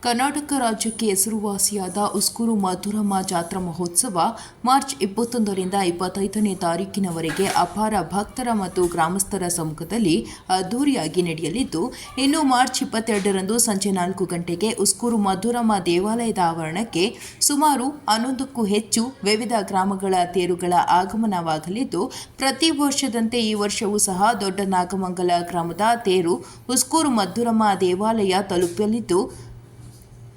ಕರ್ನಾಟಕ ರಾಜ್ಯಕ್ಕೆ ಹೆಸರುವಾಸಿಯಾದ ಉಸ್ಕೂರು ಮಧುರಮ್ಮ ಜಾತ್ರಾ ಮಹೋತ್ಸವ ಮಾರ್ಚ್ 21ರಿಂದ 25ನೇ ತಾರೀಕಿನವರೆಗೆ ಅಪಾರ ಭಕ್ತರ ಮತ್ತು ಗ್ರಾಮಸ್ಥರ ಸಮ್ಮುಖದಲ್ಲಿ ಅದ್ದೂರಿಯಾಗಿ ನಡೆಯಲಿದ್ದು, ಇನ್ನು ಮಾರ್ಚ್ 22ರಂದು ಸಂಜೆ 4 ಗಂಟೆಗೆ ಉಸ್ಕೂರು ಮಧುರಮ್ಮ ದೇವಾಲಯದ ಆವರಣಕ್ಕೆ ಸುಮಾರು 11ಕ್ಕೂ ಹೆಚ್ಚು ವಿವಿಧ ಗ್ರಾಮಗಳ ತೇರುಗಳ ಆಗಮನವಾಗಲಿದ್ದು, ಪ್ರತಿ ವರ್ಷದಂತೆ ಈ ವರ್ಷವೂ ಸಹ ದೊಡ್ಡ ನಾಗಮಂಗಲ ಗ್ರಾಮದ ತೇರು ಉಸ್ಕೂರು ಮಧುರಮ್ಮ ದೇವಾಲಯ ತಲುಪಲಿದ್ದು,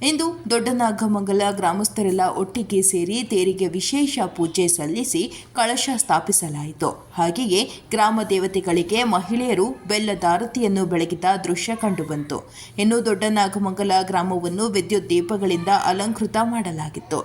ಇಂದು ದೊಡ್ಡನಾಗಮಂಗಲ ಗ್ರಾಮಸ್ಥರೆಲ್ಲ ಒಟ್ಟಿಗೆ ಸೇರಿ ತೇರಿಗೆ ವಿಶೇಷ ಪೂಜೆ ಸಲ್ಲಿಸಿ ಕಳಶ ಸ್ಥಾಪಿಸಲಾಯಿತು. ಹಾಗೆಯೇ ಗ್ರಾಮ ದೇವತೆಗಳಿಗೆ ಮಹಿಳೆಯರು ಬೆಲ್ಲದಾರತಿಯನ್ನು ಬೆಳಗಿದ ದೃಶ್ಯ ಕಂಡುಬಂತು. ಇನ್ನು ದೊಡ್ಡನಾಗಮಂಗಲ ಗ್ರಾಮವನ್ನು ವಿದ್ಯುತ್ ದೀಪಗಳಿಂದ ಅಲಂಕೃತ ಮಾಡಲಾಗಿತ್ತು.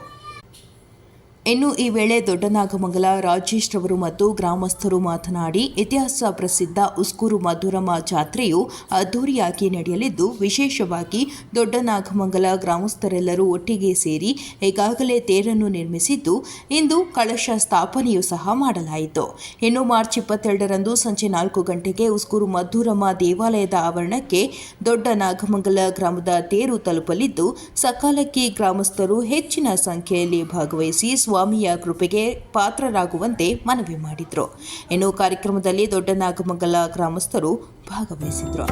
ಇನ್ನು ಈ ವೇಳೆ ದೊಡ್ಡನಾಗಮಂಗಲ ರಾಜೇಶ್ ರವರು ಮತ್ತು ಗ್ರಾಮಸ್ಥರು ಮಾತನಾಡಿ, ಇತಿಹಾಸ ಪ್ರಸಿದ್ಧ ಉಸ್ಕೂರು ಮಧುರಮ್ಮ ಜಾತ್ರೆಯು ಅದ್ದೂರಿಯಾಗಿ ನಡೆಯಲಿದ್ದು, ವಿಶೇಷವಾಗಿ ದೊಡ್ಡನಾಗಮಂಗಲ ಗ್ರಾಮಸ್ಥರೆಲ್ಲರೂ ಒಟ್ಟಿಗೆ ಸೇರಿ ಈಗಾಗಲೇ ತೇರನ್ನು ನಿರ್ಮಿಸಿದ್ದು, ಇಂದು ಕಳಶ ಸ್ಥಾಪನೆಯೂ ಸಹ ಮಾಡಲಾಯಿತು. ಇನ್ನು ಮಾರ್ಚ್ 22ರಂದು ಸಂಜೆ 4 ಗಂಟೆಗೆ ಉಸ್ಕೂರು ಮಧುರಮ್ಮ ದೇವಾಲಯದ ಆವರಣಕ್ಕೆ ದೊಡ್ಡನಾಗಮಂಗಲ ಗ್ರಾಮದ ತೇರು ತಲುಪಲಿದ್ದು, ಸಕಾಲಕ್ಕೆ ಗ್ರಾಮಸ್ಥರು ಹೆಚ್ಚಿನ ಸಂಖ್ಯೆಯಲ್ಲಿ ಭಾಗವಹಿಸಿ ಸ್ವಾಮಿಯ ಕೃಪೆಗೆ ಪಾತ್ರರಾಗುವಂತೆ ಮನವಿ ಮಾಡಿದರು. ಇನ್ನು ಕಾರ್ಯಕ್ರಮದಲ್ಲಿ ದೊಡ್ಡನಾಗಮಂಗಲ ಗ್ರಾಮಸ್ಥರು ಭಾಗವಹಿಸಿದರು.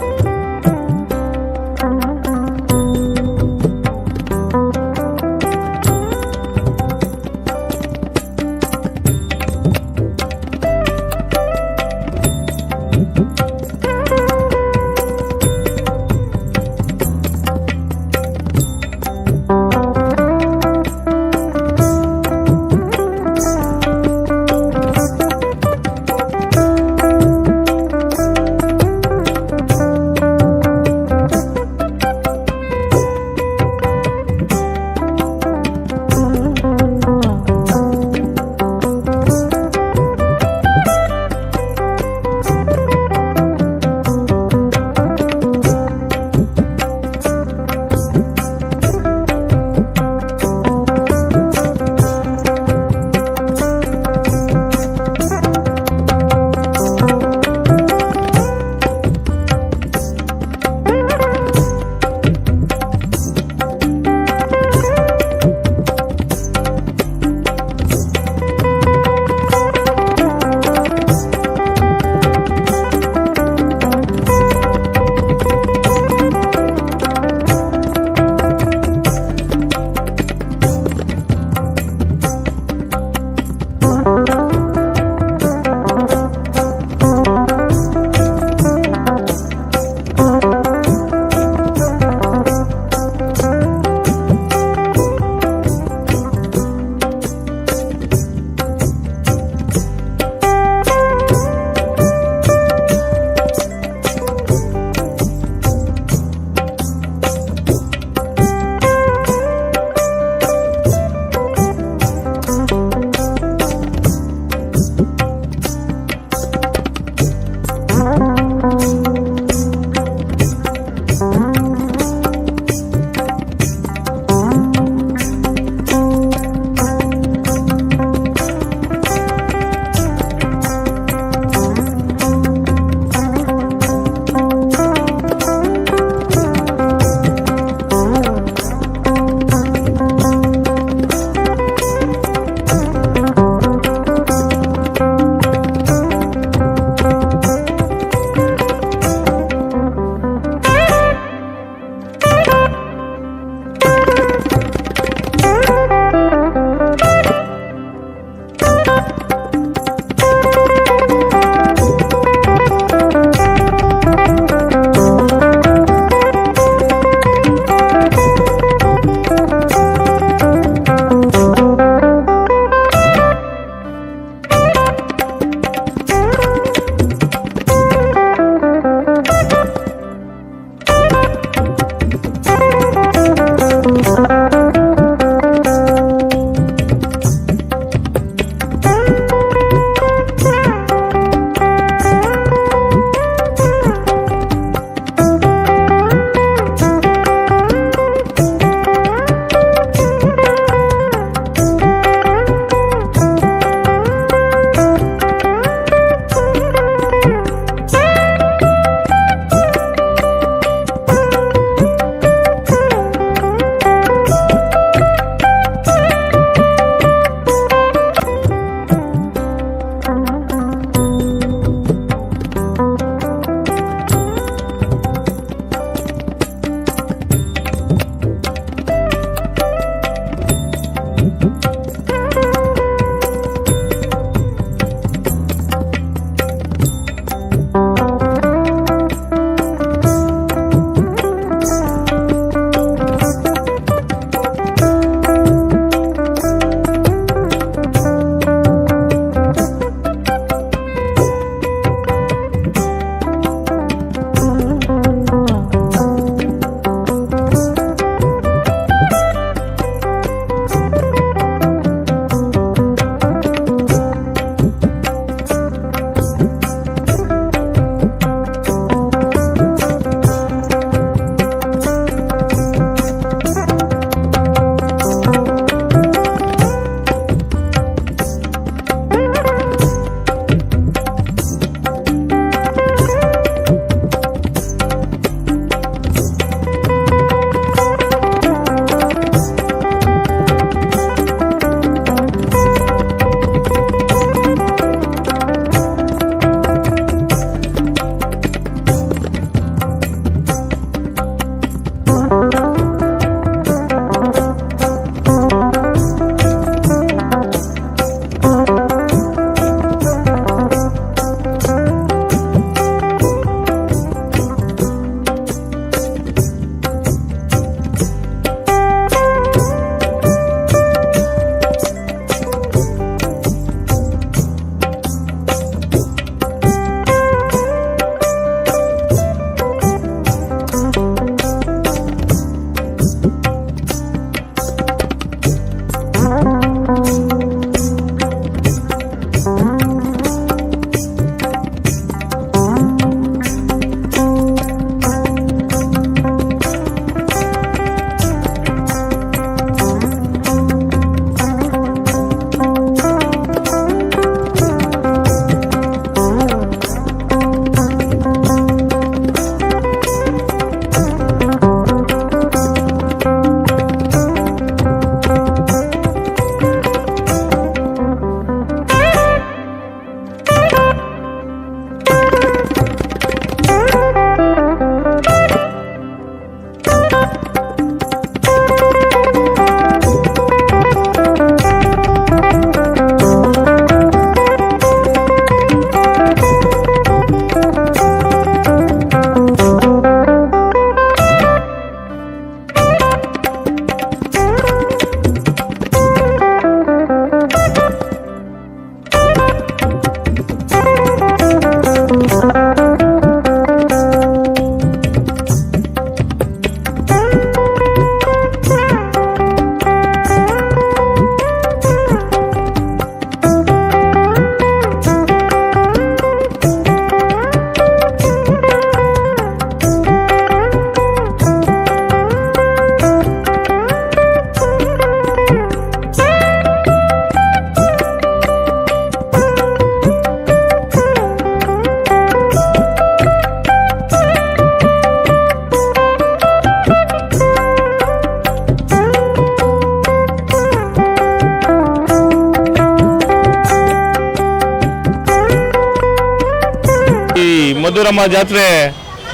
ಮಧುರಮ್ಮ ಜಾತ್ರೆ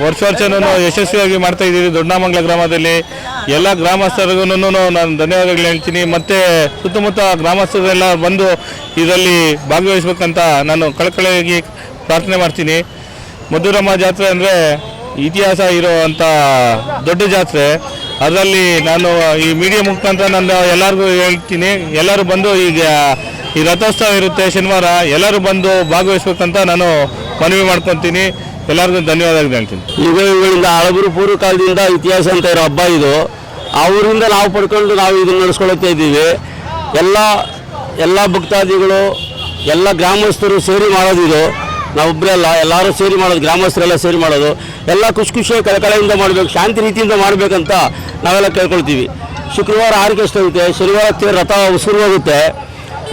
ವರ್ಷನೂ ಯಶಸ್ವಿಯಾಗಿ ಮಾಡ್ತಾ ಇದ್ದೀವಿ ದೊಡ್ಡಮಂಗಲ ಗ್ರಾಮದಲ್ಲಿ. ಎಲ್ಲ ಗ್ರಾಮಸ್ಥರಿಗೂ ನಾನು ಧನ್ಯವಾದಗಳು ಹೇಳ್ತೀನಿ. ಮತ್ತು ಸುತ್ತಮುತ್ತ ಗ್ರಾಮಸ್ಥರೆಲ್ಲ ಬಂದು ಇದರಲ್ಲಿ ಭಾಗವಹಿಸ್ಬೇಕಂತ ನಾನು ಕಳಕಳಿಯಾಗಿ ಪ್ರಾರ್ಥನೆ ಮಾಡ್ತೀನಿ. ಮಧುರಮ್ಮ ಜಾತ್ರೆ ಅಂದರೆ ಇತಿಹಾಸ ಇರೋವಂಥ ದೊಡ್ಡ ಜಾತ್ರೆ. ಅದರಲ್ಲಿ ನಾನು ಈ ಮೀಡಿಯಾ ಮುಖಾಂತರ ನಾನು ಎಲ್ಲರಿಗೂ ಹೇಳ್ತೀನಿ, ಎಲ್ಲರೂ ಬಂದು ಈಗ ಈ ರಥೋತ್ಸವ ಇರುತ್ತೆ ಶನಿವಾರ, ಎಲ್ಲರೂ ಬಂದು ಭಾಗವಹಿಸ್ಬೇಕಂತ ನಾನು ಮನವಿ ಮಾಡ್ಕೊತೀನಿ. ಎಲ್ಲರಿಗೂ ಧನ್ಯವಾದಗಳು ಹೇಳ್ತೀನಿ. ಇವುಗಳಿಂದ ಹಳಬರು ಪೂರ್ವ ಕಾಲದಿಂದ ಇತಿಹಾಸ ಅಂತ ಇರೋ ಹಬ್ಬ ಇದು. ಅವರಿಂದ ನಾವು ಪಡ್ಕೊಂಡು ನಾವು ಇದನ್ನು ನಡೆಸ್ಕೊಳ್ತಾ ಇದ್ದೀವಿ. ಎಲ್ಲ ಭಕ್ತಾದಿಗಳು ಎಲ್ಲ ಗ್ರಾಮಸ್ಥರು ಸೇರಿ ಮಾಡೋದಿದು. ನಾವೊಬ್ಬರೇ ಅಲ್ಲ, ಎಲ್ಲರೂ ಸೇರಿ ಮಾಡೋದು, ಗ್ರಾಮಸ್ಥರೆಲ್ಲ ಸೇರಿ ಮಾಡೋದು. ಎಲ್ಲ ಖುಷಿಯಾಗಿ ಕಳಕಳೆಯಿಂದ ಮಾಡಬೇಕು, ಶಾಂತಿ ರೀತಿಯಿಂದ ಮಾಡಬೇಕಂತ ನಾವೆಲ್ಲ ಕೇಳ್ಕೊಳ್ತೀವಿ. ಶುಕ್ರವಾರ ಆರ್ಕೆಸ್ಟ್ರಾ ಇರುತ್ತೆ, ಶನಿವಾರ ರಥ ಉಸ್ಕೂರು ಹೋಗುತ್ತೆ,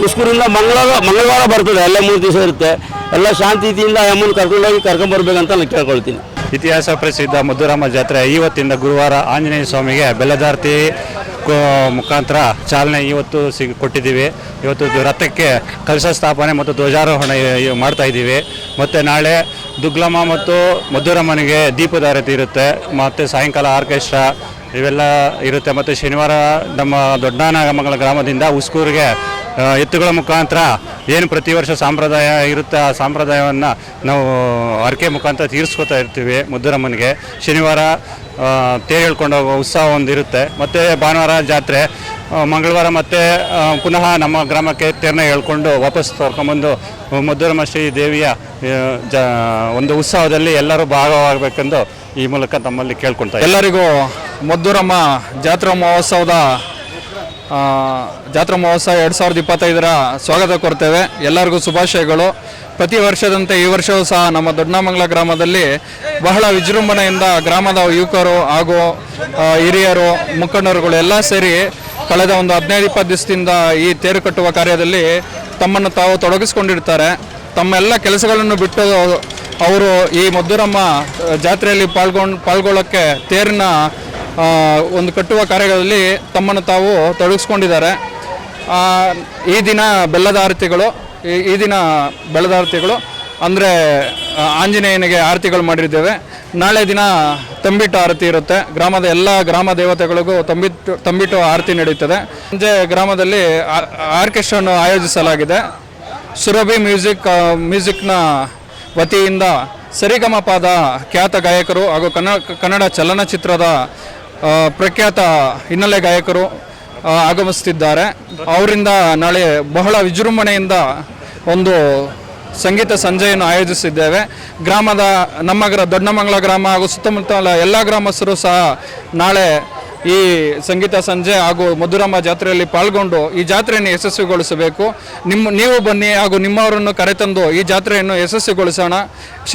ಉಸ್ಕೂರಿಂದ ಮಂಗಳವಾರ ಬರ್ತದೆ, ಎಲ್ಲ 3 ದಿವಸ ಇರುತ್ತೆ. ಎಲ್ಲ ಶಾಂತಿ ರೀತಿಯಿಂದ ಅಮ್ಮನ ಕರ್ಕೊಂಡ್ಬರ್ಬೇಕಂತ ನಾನು ಕೇಳ್ಕೊಳ್ತೀನಿ. ಇತಿಹಾಸ ಪ್ರಸಿದ್ಧ ಮಧುರಮ್ಮ ಜಾತ್ರೆ ಇವತ್ತಿಂದ ಗುರುವಾರ ಆಂಜನೇಯ ಸ್ವಾಮಿಗೆ ಬೆಲ್ಲದಾರ್ತಿ ಮುಖಾಂತರ ಚಾಲನೆ ಇವತ್ತು ಕೊಟ್ಟಿದ್ದೀವಿ. ಇವತ್ತು ರಥಕ್ಕೆ ಕಲಶ ಸ್ಥಾಪನೆ ಮತ್ತು ಧ್ವಜಾರೋಹಣ ಮಾಡ್ತಾ ಇದ್ದೀವಿ. ಮತ್ತು ನಾಳೆ ದುಗ್ಲಮ್ಮ ಮತ್ತು ಮಧುರಮ್ಮನಿಗೆ ದೀಪದಾರತಿ ಇರುತ್ತೆ. ಮತ್ತು ಸಾಯಂಕಾಲ ಆರ್ಕೆಸ್ಟ್ರಾ ಇವೆಲ್ಲ ಇರುತ್ತೆ. ಮತ್ತು ಶನಿವಾರ ನಮ್ಮ ದೊಡ್ಡಮಂಗಲ ಗ್ರಾಮದಿಂದ ಉಸ್ಕೂರಿಗೆ ಎತ್ತುಗಳ ಮುಖಾಂತರ ಏನು ಪ್ರತಿ ವರ್ಷ ಸಂಪ್ರದಾಯ ಇರುತ್ತೆ, ಆ ಸಂಪ್ರದಾಯವನ್ನು ನಾವು ಹರಕೆ ಮುಖಾಂತರ ತೀರಿಸ್ಕೊತಾ ಇರ್ತೀವಿ. ಮಧುರಮ್ಮನಿಗೆ ಶನಿವಾರ ತೇರು ಹೇಳ್ಕೊಂಡು ಹೋಗೋ ಉತ್ಸವ ಒಂದಿರುತ್ತೆ. ಮತ್ತು ಭಾನುವಾರ ಜಾತ್ರೆ, ಮಂಗಳವಾರ ಮತ್ತು ಪುನಃ ನಮ್ಮ ಗ್ರಾಮಕ್ಕೆ ತೇರನ್ನ ಹೇಳ್ಕೊಂಡು ವಾಪಸ್ ಕರ್ಕೊಂಬಂದು ಮಧುರಮ್ಮ ಶ್ರೀ ದೇವಿಯ ಒಂದು ಉತ್ಸವದಲ್ಲಿ ಎಲ್ಲರೂ ಭಾಗವಾಗಬೇಕೆಂದು ಈ ಮೂಲಕ ತಮ್ಮಲ್ಲಿ ಕೇಳ್ಕೊಳ್ತಾ ಎಲ್ಲರಿಗೂ ಮಧುರಮ್ಮ ಜಾತ್ರಾ ಮಹೋತ್ಸವ 2025 ಸ್ವಾಗತ ಕೊಡ್ತೇವೆ. ಎಲ್ಲರಿಗೂ ಶುಭಾಶಯಗಳು. ಪ್ರತಿ ವರ್ಷದಂತೆ ಈ ವರ್ಷವೂ ಸಹ ನಮ್ಮ ದೊಡ್ಡಮಂಗಲ ಗ್ರಾಮದಲ್ಲಿ ಬಹಳ ವಿಜೃಂಭಣೆಯಿಂದ ಗ್ರಾಮದ ಯುವಕರು ಹಾಗೂ ಹಿರಿಯರು ಮುಖಂಡರುಗಳು ಎಲ್ಲ ಸೇರಿ ಕಳೆದ ಒಂದು 15-20 ದಿವಸದಿಂದ ಈ ತೇರು ಕಟ್ಟುವ ಕಾರ್ಯದಲ್ಲಿ ತಮ್ಮನ್ನು ತಾವು ತೊಡಗಿಸ್ಕೊಂಡಿರ್ತಾರೆ. ತಮ್ಮೆಲ್ಲ ಕೆಲಸಗಳನ್ನು ಬಿಟ್ಟು ಅವರು ಈ ಮಧುರಮ್ಮ ಜಾತ್ರೆಯಲ್ಲಿ ಪಾಲ್ಗೊಳ್ಳೋಕ್ಕೆ ತೇರಿನ ಒಂದು ಕಟ್ಟುವ ಕಾರ್ಯಗಳಲ್ಲಿ ತಮ್ಮನ್ನು ತಾವು ತೊಡಗಿಸ್ಕೊಂಡಿದ್ದಾರೆ. ಈ ದಿನ ಬೆಲ್ಲದ ಆರತಿಗಳು ಅಂದರೆ ಆಂಜನೇಯನಿಗೆ ಆರತಿಗಳು ಮಾಡಿದ್ದೇವೆ. ನಾಳೆ ದಿನ ತಂಬಿಟ್ಟು ಆರತಿ ಇರುತ್ತೆ. ಗ್ರಾಮದ ಎಲ್ಲ ಗ್ರಾಮ ದೇವತೆಗಳಿಗೂ ತಂಬಿಟ್ಟು ಆರತಿ ನಡೆಯುತ್ತದೆ. ಸಂಜೆ ಗ್ರಾಮದಲ್ಲಿ ಆರ್ಕೆಸ್ಟ್ರಾವನ್ನು ಆಯೋಜಿಸಲಾಗಿದೆ. ಸುರಭಿ ಮ್ಯೂಸಿಕ್ನ ವತಿಯಿಂದ ಸರಿಗಮಪದ ಖ್ಯಾತ ಗಾಯಕರು ಹಾಗೂ ಕನ್ನಡ ಚಲನಚಿತ್ರದ ಪ್ರಖ್ಯಾತ ಹಿನ್ನೆಲೆ ಗಾಯಕರು ಆಗಮಿಸುತ್ತಿದ್ದಾರೆ. ಅವರಿಂದ ನಾಳೆ ಬಹಳ ವಿಜೃಂಭಣೆಯಿಂದ ಒಂದು ಸಂಗೀತ ಸಂಜೆಯನ್ನು ಆಯೋಜಿಸಿದ್ದೇವೆ. ಗ್ರಾಮದ ದೊಡ್ಡಮಂಗಲ ಗ್ರಾಮ ಹಾಗೂ ಸುತ್ತಮುತ್ತಲ ಎಲ್ಲ ಗ್ರಾಮಸ್ಥರು ಸಹ ನಾಳೆ ಈ ಸಂಗೀತ ಸಂಜೆ ಹಾಗೂ ಮಧುರಮ್ಮ ಜಾತ್ರೆಯಲ್ಲಿ ಪಾಲ್ಗೊಂಡು ಈ ಜಾತ್ರೆಯನ್ನು ಯಶಸ್ವಿಗೊಳಿಸಬೇಕು. ನೀವು ಬನ್ನಿ ಹಾಗೂ ನಿಮ್ಮವರನ್ನು ಕರೆತಂದು ಈ ಜಾತ್ರೆಯನ್ನು ಯಶಸ್ವಿಗೊಳಿಸೋಣ.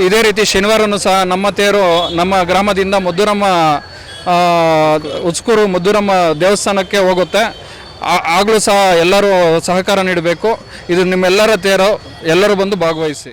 ಇದೇ ರೀತಿ ಶನಿವಾರನೂ ಸಹ ನಮ್ಮ ತೇರು ನಮ್ಮ ಗ್ರಾಮದಿಂದ ಉಸ್ಕೂರು ಮಧುರಮ್ಮ ದೇವಸ್ಥಾನಕ್ಕೆ ಹೋಗುತ್ತೆ. ಆಗಲೂ ಸಹ ಎಲ್ಲರೂ ಸಹಕಾರ ನೀಡಬೇಕು. ಇದು ನಿಮ್ಮೆಲ್ಲರ ತೇರು, ಎಲ್ಲರೂ ಬಂದು ಭಾಗವಹಿಸಿ.